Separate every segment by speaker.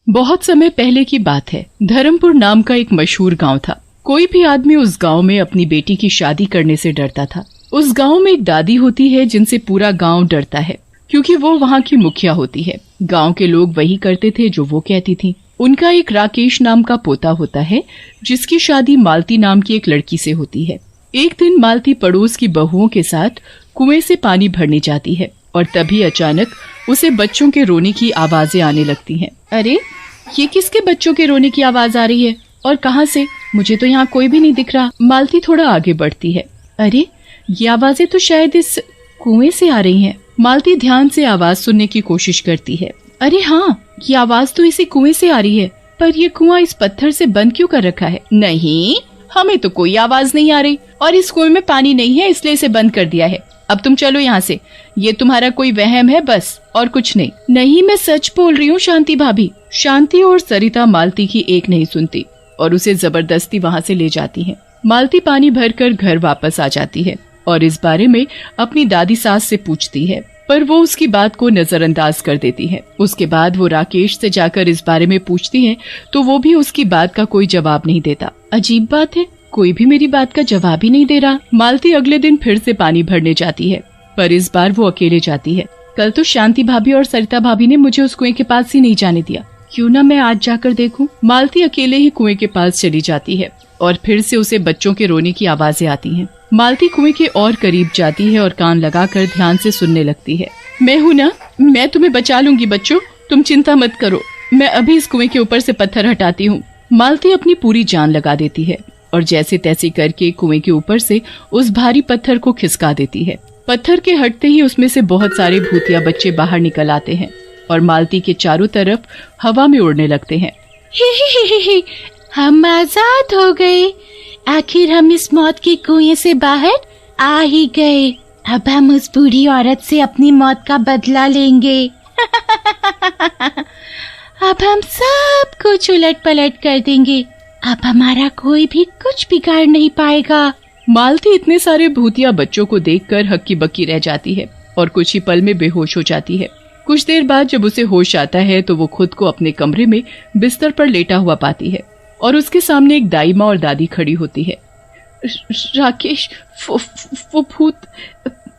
Speaker 1: बहुत समय पहले की बात है। धर्मपुर नाम का एक मशहूर गांव था। कोई भी आदमी उस गांव में अपनी बेटी की शादी करने से डरता था। उस गांव में एक दादी होती है जिनसे पूरा गांव डरता है, क्योंकि वो वहाँ की मुखिया होती है। गांव के लोग वही करते थे जो वो कहती थी। उनका एक राकेश नाम का पोता होता है, जिसकी शादी मालती नाम की एक लड़की से होती है। एक दिन मालती पड़ोस की बहुओं के साथ कुएं से पानी भरने जाती है और तभी अचानक उसे बच्चों के रोने की आवाजें आने लगती हैं। अरे, ये किसके बच्चों के रोने की आवाज आ रही है और कहाँ से? मुझे तो यहाँ कोई भी नहीं दिख रहा। मालती थोड़ा आगे बढ़ती है। अरे, ये आवाजें तो शायद इस कुएं से आ रही हैं। मालती ध्यान से आवाज सुनने की कोशिश करती है। अरे हाँ, ये आवाज तो इसी कुएं से आ रही है, पर ये कुआं इस पत्थर से बंद क्यों कर रखा है? नहीं, हमें तो कोई आवाज नहीं आ रही और इस कुएं में पानी नहीं है, इसलिए इसे बंद कर दिया है। अब तुम चलो यहाँ से। ये तुम्हारा कोई वहम है बस, और कुछ नहीं। नहीं, मैं सच बोल रही हूँ शांति भाभी। शांति और सरिता मालती की एक नहीं सुनती और उसे जबरदस्ती वहाँ से ले जाती हैं। मालती पानी भरकर घर वापस आ जाती है और इस बारे में अपनी दादी सास से पूछती है, पर वो उसकी बात को नजरअंदाज कर देती है। उसके बाद वो राकेश से जाकर इस बारे में पूछती है तो वो भी उसकी बात का कोई जवाब नहीं देता। अजीब बात है, कोई भी मेरी बात का जवाब ही नहीं दे रहा। मालती अगले दिन फिर से पानी भरने जाती है, पर इस बार वो अकेले जाती है। कल तो शांति भाभी और सरिता भाभी ने मुझे उस कुएं के पास ही नहीं जाने दिया, क्यों ना मैं आज जाकर देखूं। मालती अकेले ही कुएं के पास चली जाती है और फिर से उसे बच्चों के रोने की आवाजें आती हैं। मालती कुएं के और करीब जाती है और कान लगाकर ध्यान से सुनने लगती है। मैं हूँ ना, मैं तुम्हें बचा लूंगी बच्चों, तुम चिंता मत करो। मैं अभी इस कुएं के ऊपर से पत्थर हटाती हूँ। मालती अपनी पूरी जान लगा देती है और जैसे तैसे करके कुएं के ऊपर से उस भारी पत्थर को खिसका देती है। पत्थर के हटते ही उसमें से बहुत सारे भूतिया बच्चे बाहर निकल आते हैं और मालती के चारों तरफ हवा में उड़ने लगते हैं।
Speaker 2: ही, हम आजाद हो गए। आखिर हम इस मौत के कुएं से बाहर आ ही गए। अब हम उस बूढ़ी औरत से अपनी मौत का बदला लेंगे। अब हम सब कुछ उलट पलट कर देंगे। अब हमारा कोई भी कुछ बिगाड़ नहीं पाएगा।
Speaker 1: मालती इतने सारे भूतिया बच्चों को देखकर हक्की बक्की रह जाती है और कुछ ही पल में बेहोश हो जाती है। कुछ देर बाद जब उसे होश आता है तो वो खुद को अपने कमरे में बिस्तर पर लेटा हुआ पाती है और उसके सामने एक दाई माँ और दादी खड़ी होती है। राकेश, वो भूत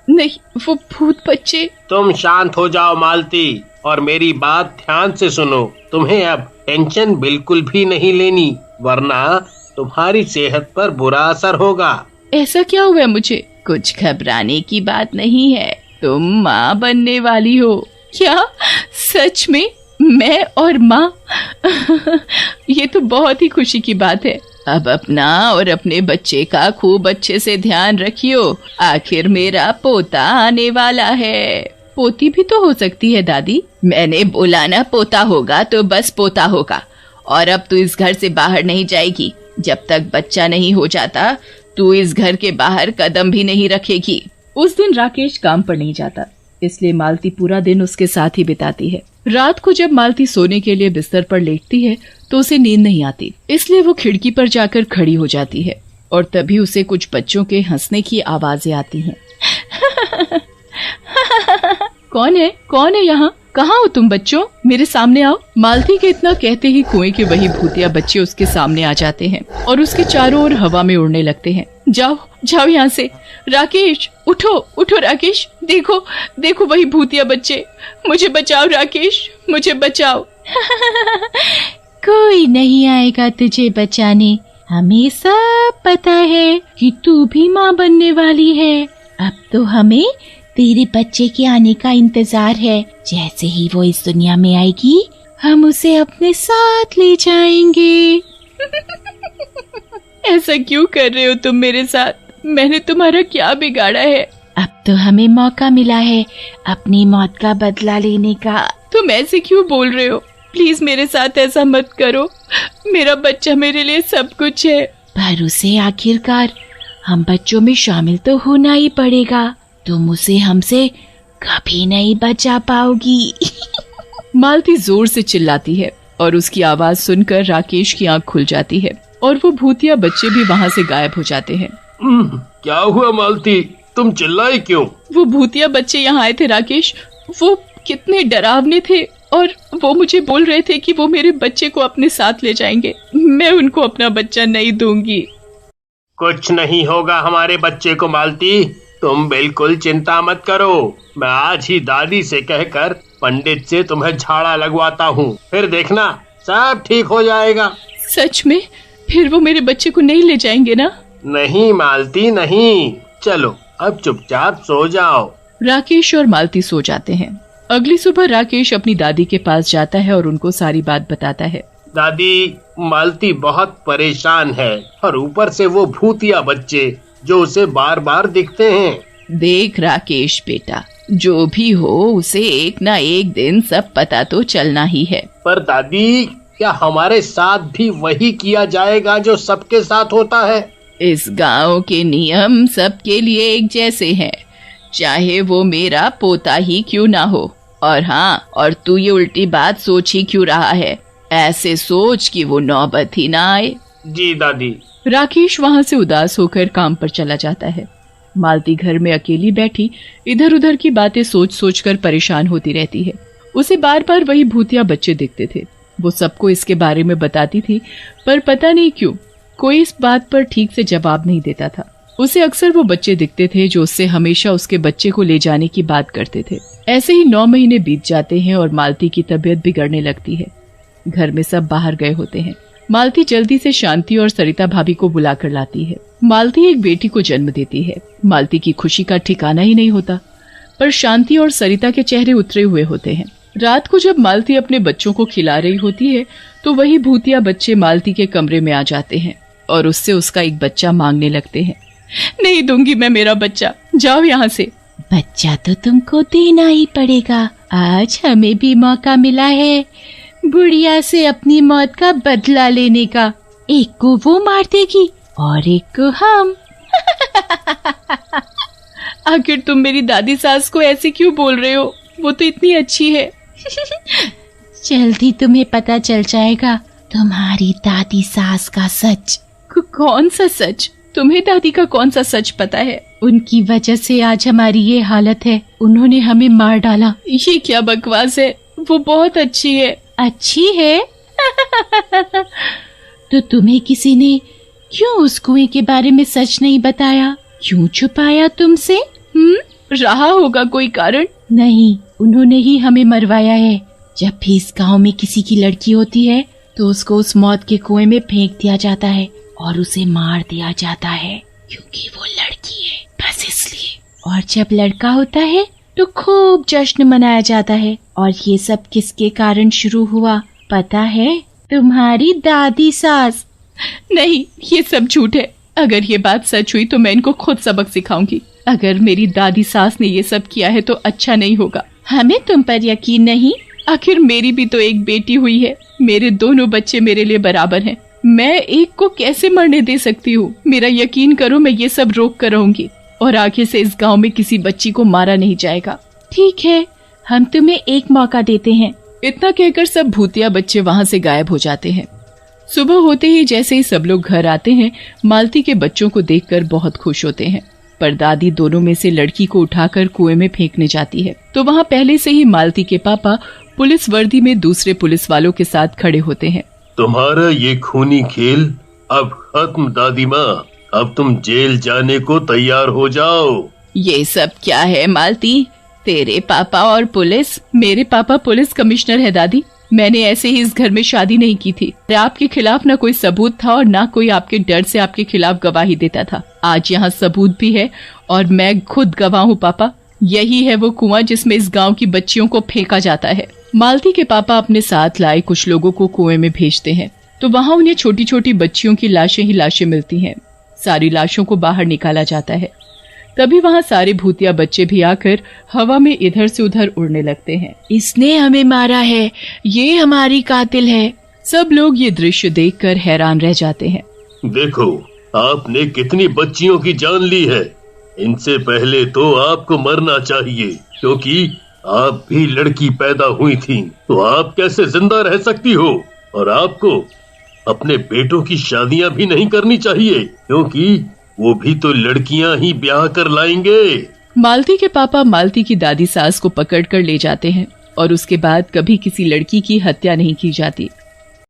Speaker 1: नहीं, वो भूत बच्चे।
Speaker 3: तुम शांत हो जाओ मालती और मेरी बात ध्यान से सुनो। तुम्हें अब टेंशन बिल्कुल भी नहीं लेनी, वरना तुम्हारी सेहत पर बुरा असर होगा।
Speaker 1: ऐसा क्या हुआ मुझे? कुछ घबराने की बात नहीं है, तुम माँ बनने वाली हो। क्या सच में? मैं और माँ? ये तो बहुत ही खुशी की बात है। अब अपना और अपने बच्चे का खूब अच्छे से ध्यान रखियो, आखिर मेरा पोता आने वाला है। पोती भी तो हो सकती है दादी। मैंने बोला ना, पोता होगा तो बस पोता होगा। और अब तू इस घर से बाहर नहीं जाएगी जब तक बच्चा नहीं हो जाता। तू इस घर के बाहर कदम भी नहीं रखेगी। उस दिन राकेश काम पर नहीं जाता, इसलिए मालती पूरा दिन उसके साथ ही बिताती है। रात को जब मालती सोने के लिए बिस्तर पर लेटती है तो उसे नींद नहीं आती, इसलिए वो खिड़की पर जाकर खड़ी हो जाती है और तभी उसे कुछ बच्चों के हंसने की आवाजें आती हैं। कौन है यहाँ? कहाँ हो तुम बच्चों? मेरे सामने आओ। मालती के इतना कहते ही कुएं के वही भूतिया बच्चे उसके सामने आ जाते हैं और उसके चारों ओर हवा में उड़ने लगते हैं। जाओ जाओ यहाँ से। राकेश, उठो राकेश, देखो वही भूतिया बच्चे। मुझे बचाओ राकेश, मुझे बचाओ।
Speaker 2: कोई नहीं आएगा तुझे बचाने। हमें सब पता है कि तू भी माँ बनने वाली है। अब तो हमें तेरे बच्चे के आने का इंतजार है। जैसे ही वो इस दुनिया में आएगी, हम उसे अपने साथ ले जाएंगे।
Speaker 1: ऐसा क्यों कर रहे हो तुम मेरे साथ? मैंने तुम्हारा क्या बिगाड़ा है?
Speaker 2: अब तो हमें मौका मिला है अपनी मौत का बदला लेने का।
Speaker 1: तुम ऐसे क्यों बोल रहे हो? प्लीज मेरे साथ ऐसा मत करो। मेरा बच्चा मेरे लिए सब कुछ है।
Speaker 2: पर उसे आखिरकार हम बच्चों में शामिल तो होना ही पड़ेगा। तुम उसे हमसे कभी नहीं बचा पाओगी।
Speaker 1: मालती जोर से चिल्लाती है और उसकी आवाज सुनकर राकेश की आंख खुल जाती है और वो भूतिया बच्चे भी वहाँ से गायब हो जाते हैं।
Speaker 3: क्या हुआ मालती, तुम चिल्लाई क्यों?
Speaker 1: वो भूतिया बच्चे यहाँ आए थे राकेश। वो कितने डरावने थे और वो मुझे बोल रहे थे कि वो मेरे बच्चे को अपने साथ ले जाएंगे। मैं उनको अपना बच्चा नहीं दूंगी।
Speaker 3: कुछ नहीं होगा हमारे बच्चे को मालती, तुम बिल्कुल चिंता मत करो। मैं आज ही दादी से कहकर पंडित से तुम्हें झाड़ा लगवाता हूँ, फिर देखना सब ठीक हो जाएगा।
Speaker 1: सच में? फिर वो मेरे बच्चे को नहीं ले जाएंगे ना?
Speaker 3: नहीं मालती नहीं, चलो अब चुपचाप सो जाओ।
Speaker 1: राकेश और मालती सो जाते हैं। अगली सुबह राकेश अपनी दादी के पास जाता है और उनको सारी बात बताता है।
Speaker 3: दादी, मालती बहुत परेशान है और ऊपर से वो भूतिया बच्चे जो उसे बार बार दिखते हैं।
Speaker 1: देख राकेश बेटा, जो भी हो उसे एक ना एक दिन सब पता तो चलना ही है।
Speaker 3: पर दादी, क्या हमारे साथ भी वही किया जाएगा जो सबके साथ होता है?
Speaker 1: इस गांव के नियम सबके लिए एक जैसे हैं, चाहे वो मेरा पोता ही क्यों ना हो। और हाँ, और तू ये उल्टी बात सोच ही क्यों रहा है? ऐसे सोच कि वो नौबत ही ना आए।
Speaker 3: जी दादी।
Speaker 1: राकेश वहाँ से उदास होकर काम पर चला जाता है। मालती घर में अकेली बैठी इधर उधर की बातें सोच सोच कर परेशान होती रहती है। उसे बार बार वही भूतिया बच्चे दिखते थे। वो सबको इसके बारे में बताती थी, पर पता नहीं क्यों कोई इस बात पर ठीक से जवाब नहीं देता था। उसे अक्सर वो बच्चे दिखते थे जो उससे हमेशा उसके बच्चे को ले जाने की बात करते थे। ऐसे ही 9 महीने बीत जाते हैं और मालती की तबीयत बिगड़ने लगती है। घर में सब बाहर गए होते हैं। मालती जल्दी से शांति और सरिता भाभी को बुलाकर लाती है। मालती एक बेटी को जन्म देती है। मालती की खुशी का ठिकाना ही नहीं होता, पर शांति और सरिता के चेहरे उतरे हुए होते हैं। रात को जब मालती अपने बच्चों को खिला रही होती है तो वही भूतिया बच्चे मालती के कमरे में आ जाते हैं और उससे उसका एक बच्चा मांगने लगते हैं। नहीं दूंगी मैं मेरा बच्चा, जाओ यहाँ से।
Speaker 2: बच्चा तो तुमको देना ही पड़ेगा। आज हमें भी मौका मिला है बुढ़िया से अपनी मौत का बदला लेने का। एक को वो मार देगी और एक को हम।
Speaker 1: आखिर तुम मेरी दादी सास को ऐसे क्यों बोल रहे हो? वो तो इतनी अच्छी है।
Speaker 2: जल्दी तुम्हें पता चल जाएगा तुम्हारी दादी सास का सच।
Speaker 1: कौन सा सच? तुम्हें दादी का कौन सा सच पता है?
Speaker 2: उनकी वजह से आज हमारी ये हालत है। उन्होंने हमें मार डाला।
Speaker 1: ये क्या बकवास है? वो बहुत अच्छी है।
Speaker 2: अच्छी है? तो तुम्हें किसी ने क्यों उस कुएं के बारे में सच नहीं बताया? क्यों छुपाया तुमसे?
Speaker 1: रहा होगा कोई कारण।
Speaker 2: नहीं, उन्होंने ही हमें मरवाया है। जब भी इस गांव में किसी की लड़की होती है तो उसको उस मौत के कुएं में फेंक दिया जाता है और उसे मार दिया जाता है, क्योंकि वो लड़की है, बस इसलिए। और जब लड़का होता है तो खूब जश्न मनाया जाता है। और ये सब किसके कारण शुरू हुआ पता है? तुम्हारी दादी सास।
Speaker 1: नहीं, ये सब झूठ है। अगर ये बात सच हुई तो मैं इनको खुद सबक सिखाऊंगी। अगर मेरी दादी सास ने ये सब किया है तो अच्छा नहीं होगा।
Speaker 2: हमें तुम पर यकीन नहीं?
Speaker 1: आखिर मेरी भी तो एक बेटी हुई है। मेरे दोनों बच्चे मेरे लिए बराबर हैं। मैं एक को कैसे मरने दे सकती हूँ? मेरा यकीन करो, मैं ये सब रोक कर रहूंगी और आगे से इस गांव में किसी बच्ची को मारा नहीं जाएगा।
Speaker 2: ठीक है, हम तुम्हें एक मौका देते हैं।
Speaker 1: इतना कहकर सब भूतिया बच्चे वहाँ से गायब हो जाते हैं। सुबह होते ही जैसे ही सब लोग घर आते हैं, मालती के बच्चों को देखकर बहुत खुश होते हैं। पर दादी दोनों में से लड़की को उठाकर कुएं में फेंकने जाती है तो वहाँ पहले से ही मालती के पापा पुलिस वर्दी में दूसरे पुलिस वालों के साथ खड़े होते हैं।
Speaker 4: तुम्हारा ये खूनी खेल अब खत्म दादी माँ। अब तुम जेल जाने को तैयार हो जाओ।
Speaker 1: ये सब क्या है मालती? तेरे पापा और पुलिस? मेरे पापा पुलिस कमिश्नर है दादी। मैंने ऐसे ही इस घर में शादी नहीं की थी। आपके खिलाफ ना कोई सबूत था और ना कोई आपके डर से आपके खिलाफ गवाही देता था। आज यहाँ सबूत भी है और मैं खुद गवाह हूँ पापा। यही है वो कुआं जिसमें इस गांव की बच्चियों को फेंका जाता है। मालती के पापा अपने साथ लाए कुछ लोगों को कुएं में भेजते हैं तो वहाँ उन्हें छोटी छोटी बच्चियों की लाशें ही लाशें मिलती हैं। सारी लाशों को बाहर निकाला जाता है। तभी वहाँ सारे भूतिया बच्चे भी आकर हवा में इधर से उधर उड़ने लगते हैं।
Speaker 2: इसने हमें मारा है, ये हमारी कातिल है।
Speaker 1: सब लोग ये दृश्य देखकर हैरान रह जाते हैं।
Speaker 4: देखो, आपने कितनी बच्चियों की जान ली है। इनसे पहले तो आपको मरना चाहिए, क्योंकि आप भी लड़की पैदा हुई थी, तो आप कैसे जिंदा रह सकती हो? और आपको अपने बेटों की शादियां भी नहीं करनी चाहिए, क्योंकि वो भी तो लड़कियां ही ब्याह कर लाएंगे।
Speaker 1: मालती के पापा मालती की दादी सास को पकड़कर ले जाते हैं और उसके बाद कभी किसी लड़की की हत्या नहीं की जाती।